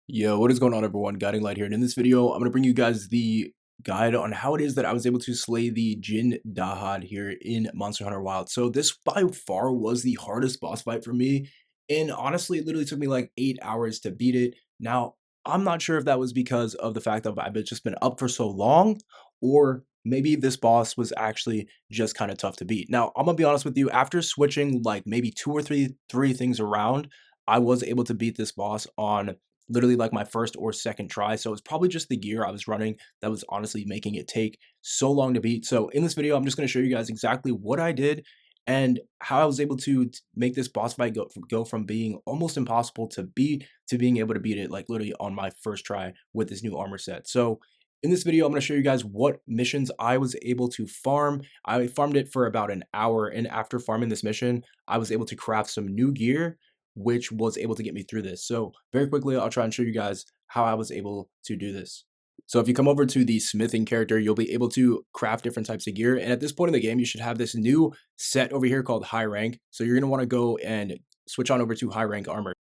Yo, what is going on everyone? Guiding Light here, and in this video, I'm going to bring you guys the guide on how it is that I was able to slay the Jin Dahaad here in Monster Hunter Wild. So this by far was the hardest boss fight for me, and honestly, it literally took me like 8 hours to beat it. Now, I'm not sure if that was because of the fact that I've just been up for so long, or maybe this boss was actually just kind of tough to beat. Now, I'm gonna be honest with you, after switching like maybe two or three things around, I was able to beat this boss on literally like my first or second try. So it's probably just the gear I was running that was honestly making it take so long to beat. So in this video, I'm just going to show you guys exactly what I did and how I was able to make this boss fight go from being almost impossible to beat to being able to beat it like literally on my first try with this new armor set. So in this video, I'm going to show you guys what missions I was able to farm. I farmed it for about an hour, and after farming this mission, I was able to craft some new gear which was able to get me through this. So very quickly, I'll try and show you guys how I was able to do this. So if you come over to the smithing character, you'll be able to craft different types of gear. And at this point in the game, you should have this new set over here called high rank. So you're going to want to go and switch on over to high rank armor.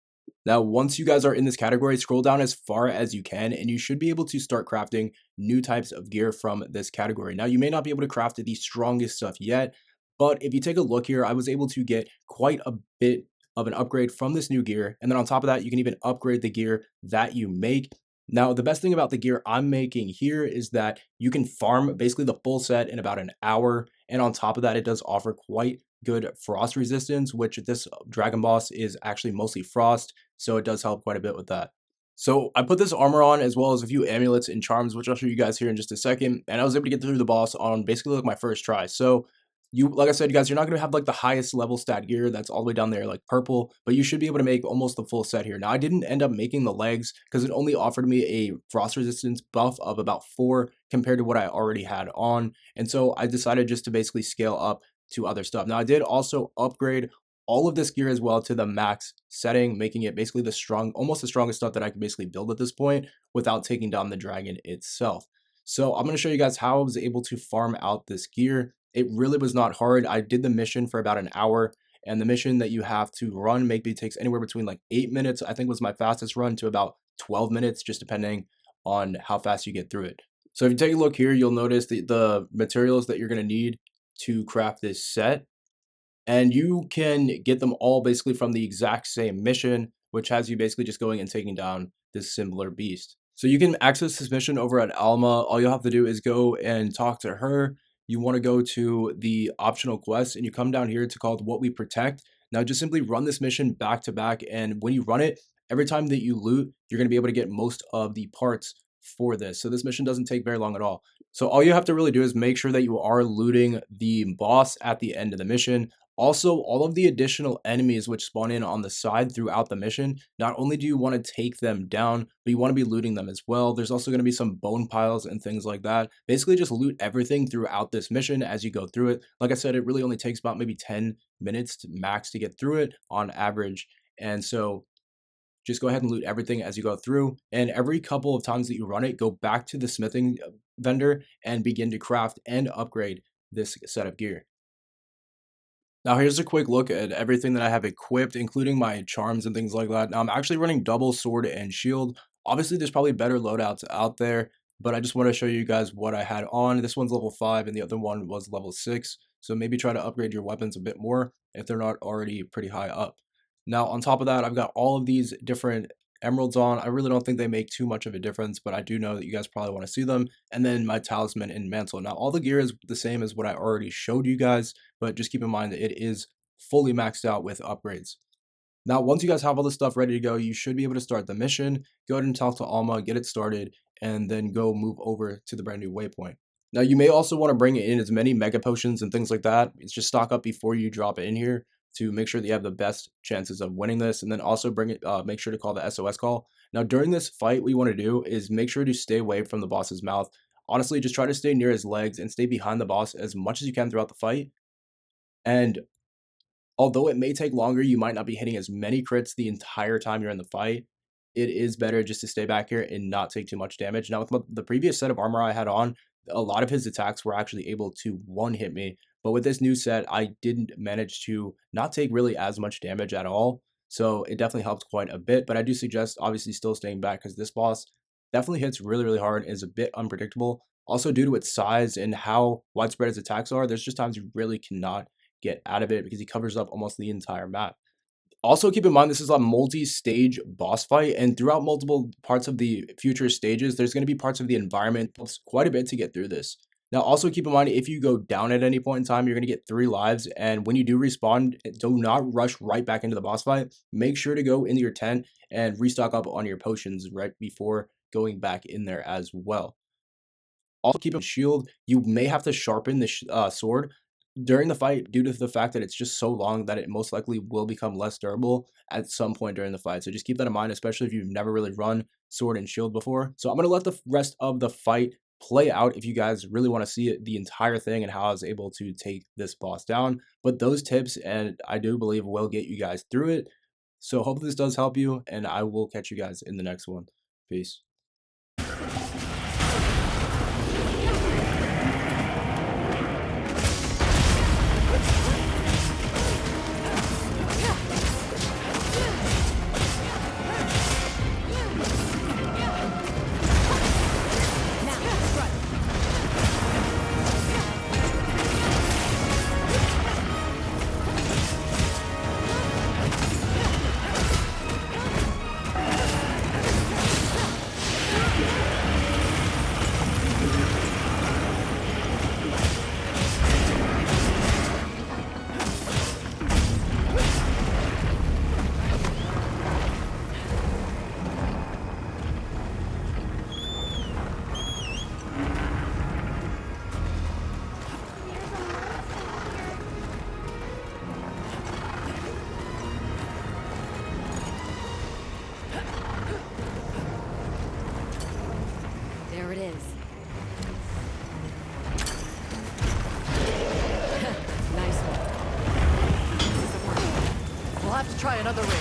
Now, once you guys are in this category, scroll down as far as you can, and you should be able to start crafting new types of gear from this category. Now, you may not be able to craft the strongest stuff yet, but if you take a look here, I was able to get quite a bit of an upgrade from this new gear. And then on top of that, you can even upgrade the gear that you make. Now, the best thing about the gear I'm making here is that you can farm basically the full set in about an hour. And on top of that, it does offer quite good frost resistance, which this dragon boss is actually mostly frost. So it does help quite a bit with that. So I put this armor on as well as a few amulets and charms, which I'll show you guys here in just a second. And I was able to get through the boss on basically like my first try. So you, like I said, guys, you're not going to have like the highest level stat gear that's all the way down there, like purple, but you should be able to make almost the full set here. Now, I didn't end up making the legs because it only offered me a frost resistance buff of about 4 compared to what I already had on. And so I decided just to basically scale up to other stuff. Now, I did also upgrade all of this gear as well to the max setting, making it basically the strong, almost the strongest stuff that I can basically build at this point without taking down the dragon itself. So I'm going to show you guys how I was able to farm out this gear. It really was not hard. I did the mission for about an hour, and the mission that you have to run maybe takes anywhere between like 8 minutes, I think was my fastest run, to about 12 minutes, just depending on how fast you get through it. So if you take a look here, you'll notice the materials that you're going to need to craft this set, and you can get them all basically from the exact same mission, which has you basically just going and taking down this similar beast. So you can access this mission over at Alma. All you'll have to do is go and talk to her. You want to go to the optional quest, and you come down here to called What We Protect. Now just simply run this mission back to back, and when you run it, every time that you loot, you're going to be able to get most of the parts for this. So this mission doesn't take very long at all. So all you have to really do is make sure that you are looting the boss at the end of the mission. Also, all of the additional enemies which spawn in on the side throughout the mission, not only do you want to take them down, but you want to be looting them as well. There's also going to be some bone piles and things like that. Basically, just loot everything throughout this mission as you go through it. Like I said, it really only takes about maybe 10 minutes to max to get through it on average. And so just go ahead and loot everything as you go through. And every couple of times that you run it, go back to the smithing vendor and begin to craft and upgrade this set of gear. Now here's a quick look at everything that I have equipped, including my charms and things like that. Now I'm actually running double sword and shield. Obviously, there's probably better loadouts out there, but I just want to show you guys what I had on. This one's level 5 and the other one was level 6. So maybe try to upgrade your weapons a bit more if they're not already pretty high up. Now on top of that, I've got all of these different emeralds on. I really don't think they make too much of a difference, but I do know that you guys probably want to see them. And then my talisman and mantle. Now all the gear is the same as what I already showed you guys, but just keep in mind that it is fully maxed out with upgrades. Now, once you guys have all this stuff ready to go, you should be able to start the mission. Go ahead and talk to Alma, get it started, and then go move over to the brand new waypoint. Now, you may also want to bring in as many mega potions and things like that. It's just stock up before you drop it in here to make sure that you have the best chances of winning this. And then also bring it, make sure to call the SOS call. Now, during this fight, what you want to do is make sure to stay away from the boss's mouth. Honestly, just try to stay near his legs and stay behind the boss as much as you can throughout the fight. And although it may take longer, you might not be hitting as many crits the entire time you're in the fight. It is better just to stay back here and not take too much damage. Now, with the previous set of armor I had on, a lot of his attacks were actually able to one-hit me. But with this new set, I didn't manage to not take really as much damage at all. So it definitely helps quite a bit, but I do suggest obviously still staying back because this boss definitely hits really, really hard and is a bit unpredictable. Also, due to its size and how widespread its attacks are, there's just times you really cannot get out of it because he covers up almost the entire map. Also, keep in mind this is a multi-stage boss fight, and throughout multiple parts of the future stages, there's going to be parts of the environment helps quite a bit to get through this. Now, also keep in mind if you go down at any point in time, you're going to get 3 lives, and when you do respawn, do not rush right back into the boss fight. Make sure to go into your tent and restock up on your potions right before going back in there as well. Also, keep a shield. You may have to sharpen the sword during the fight due to the fact that it's just so long that it most likely will become less durable at some point during the fight. So just keep that in mind, especially if you've never really run sword and shield before. So I'm going to let the rest of the fight play out if you guys really want to see it, the entire thing and how I was able to take this boss down. But those tips, and I do believe, will get you guys through it. So hopefully this does help you, and I will catch you guys in the next one. Peace. There it is. Nice one. This isn't working. We'll have to try another ring.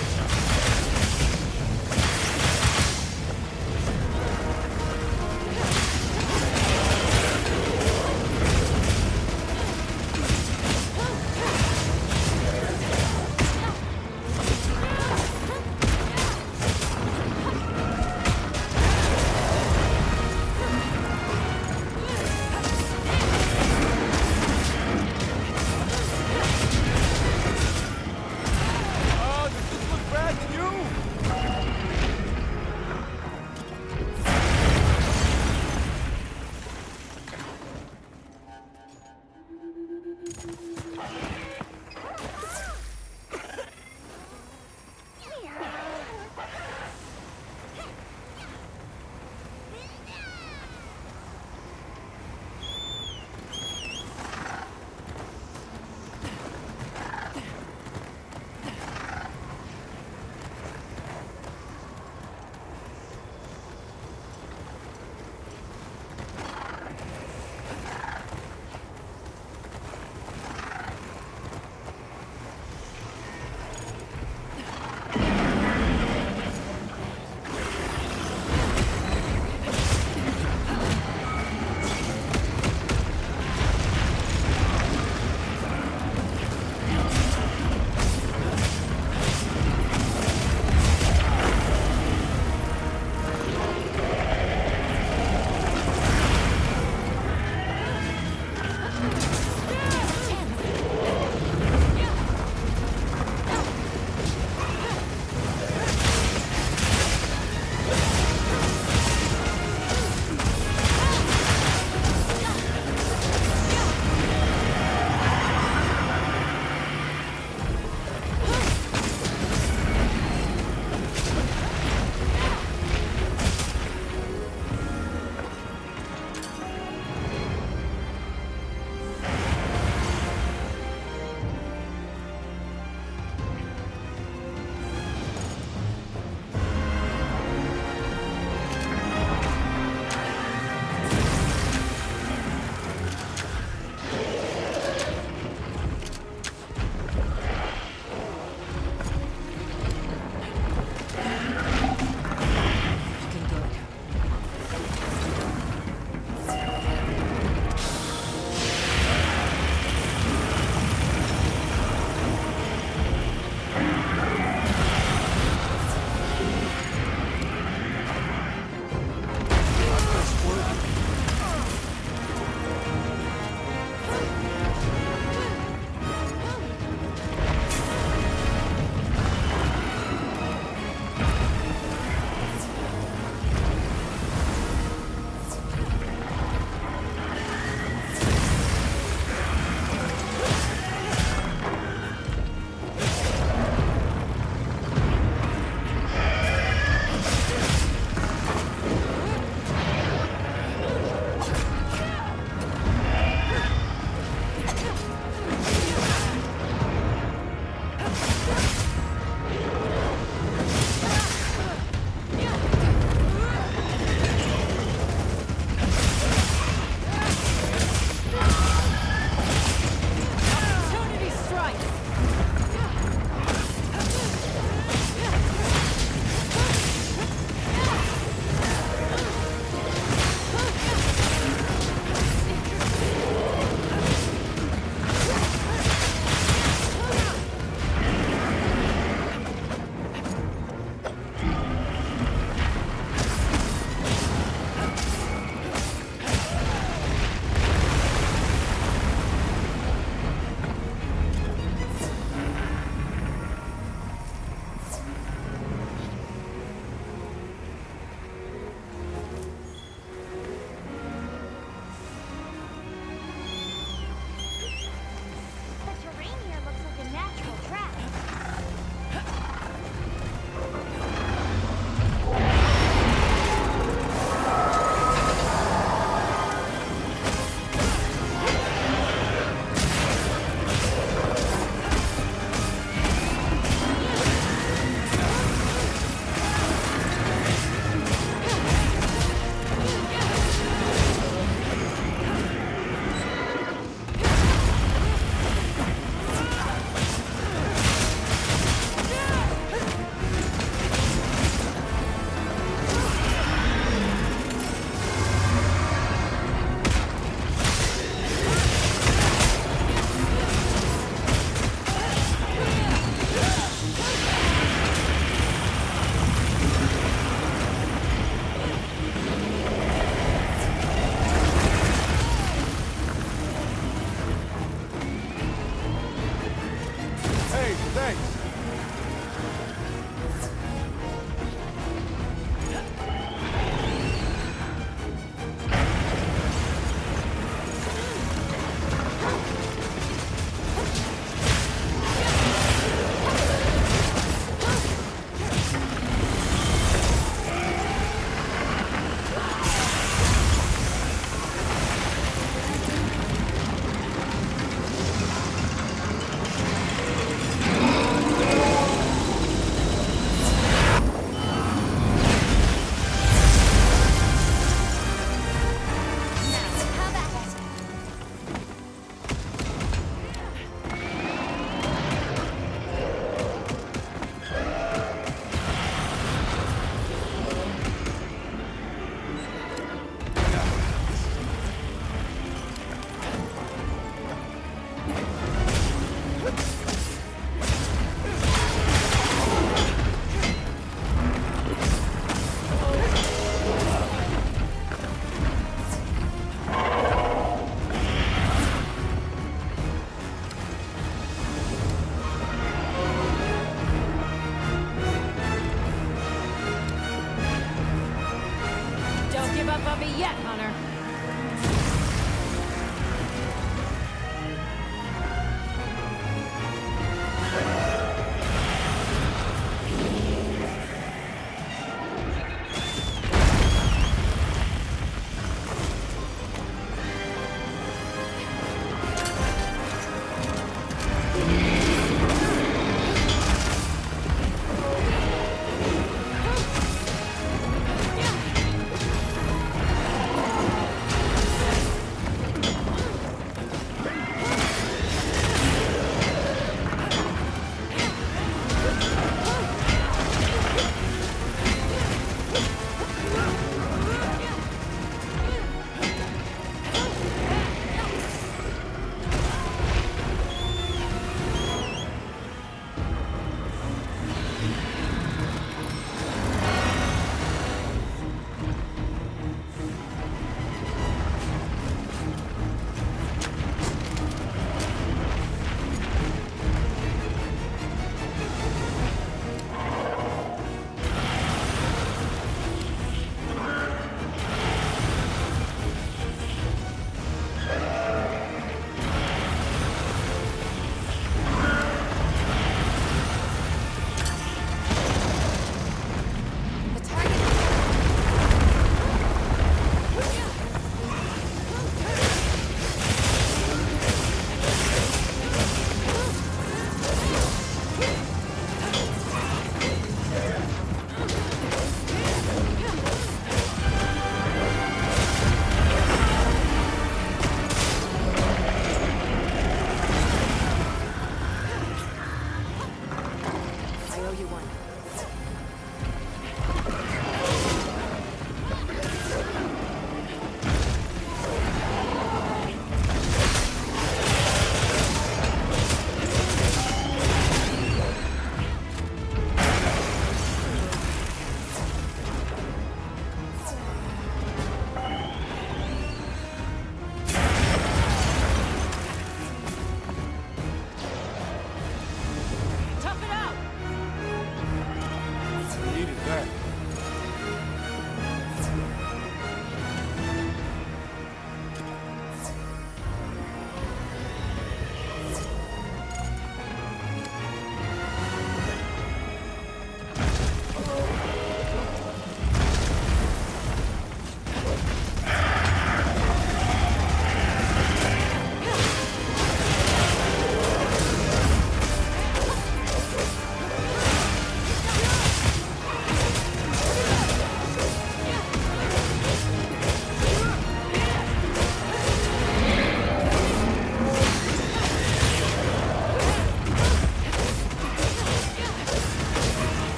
up on me yet, Hunter.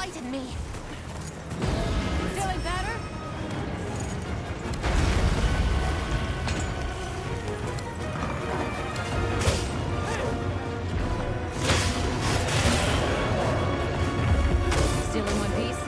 frighten me. Feeling better? Still in one piece?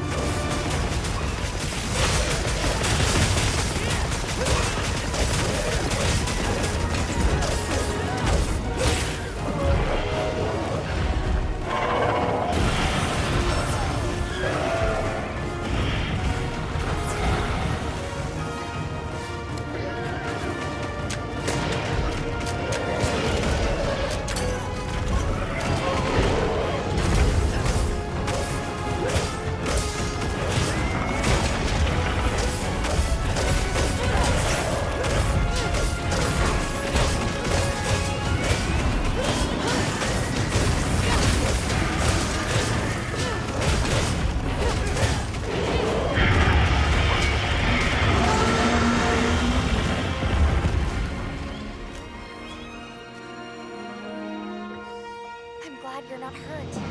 I'm glad you're not hurt.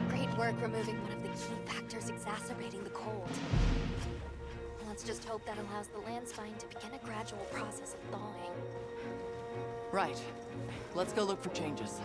Great work removing one of the key factors exacerbating the cold. Let's just hope that allows the land spine to begin a gradual process of thawing. Right. Let's go look for changes.